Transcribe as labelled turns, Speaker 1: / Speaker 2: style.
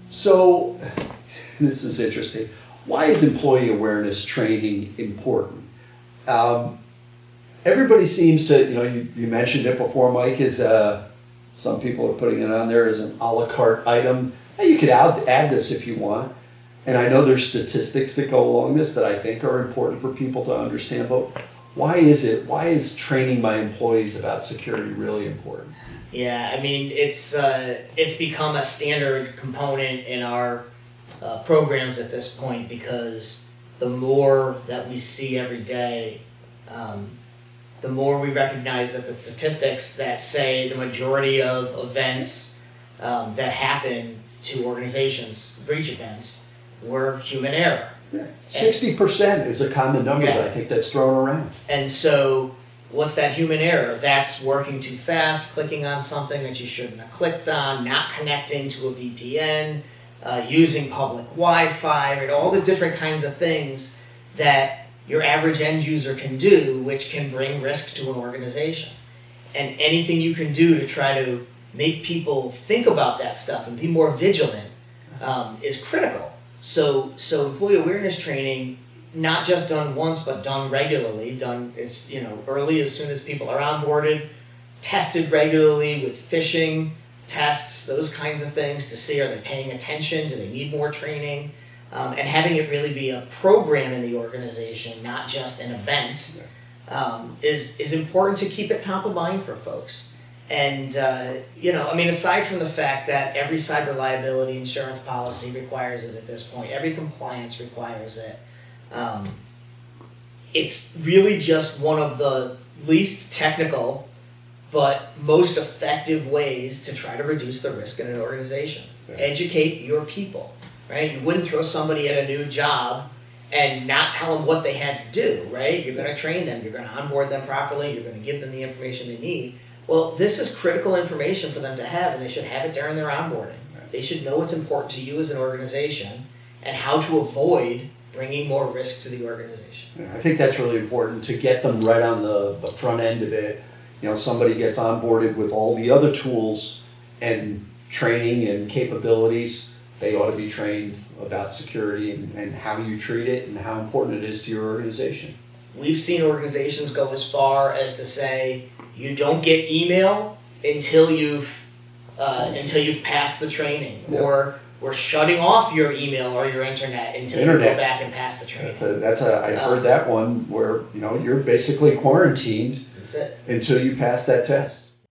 Speaker 1: So, this is interesting. Why is employee awareness training important? Everybody seems to, you mentioned it before, Mike, is some people are putting it on there as an a la carte item. Hey, you could add this if you want. And I know there's statistics that go along this that I think are important for people to understand, but why is training my employees about security really important?
Speaker 2: Yeah, I mean, it's become a standard component in our programs at this point, because the more that we see every day, the more we recognize that the statistics that say the majority of events that happen to organizations, breach events, were human error.
Speaker 1: 60% is a common number that I think that's thrown around.
Speaker 2: And so what's that human error? That's working too fast, clicking on something that you shouldn't have clicked on, not connecting to a VPN, using public Wi-Fi, right? All the different kinds of things that your average end user can do, which can bring risk to an organization. And anything you can do to try to make people think about that stuff and be more vigilant is critical. So employee awareness training, not just done once, but done regularly, done early, as soon as people are onboarded, tested regularly with phishing tests, those kinds of things, to see, are they paying attention, do they need more training, and having it really be a program in the organization, not just an event, is important to keep it top of mind for folks. And, aside from the fact that every cyber liability insurance policy requires it at this point, every compliance requires it, it's really just one of the least technical but most effective ways to try to reduce the risk in an organization. Yeah. Educate your people, right? You wouldn't throw somebody at a new job and not tell them what they had to do, right? You're going to train them, you're going to onboard them properly, you're going to give them the information they need. Well, this is critical information for them to have, and they should have it during their onboarding. They should know what's important to you as an organization and how to avoid bringing more risk to the organization.
Speaker 1: Yeah, I think that's really important to get them right on the front end of it. Somebody gets onboarded with all the other tools and training and capabilities. They ought to be trained about security and how you treat it and how important it is to your organization.
Speaker 2: We've seen organizations go as far as to say, you don't get email until you've passed the training, or we're shutting off your email or your internet until you go back and pass the training.
Speaker 1: I've heard that one where you're basically quarantined until you pass that test.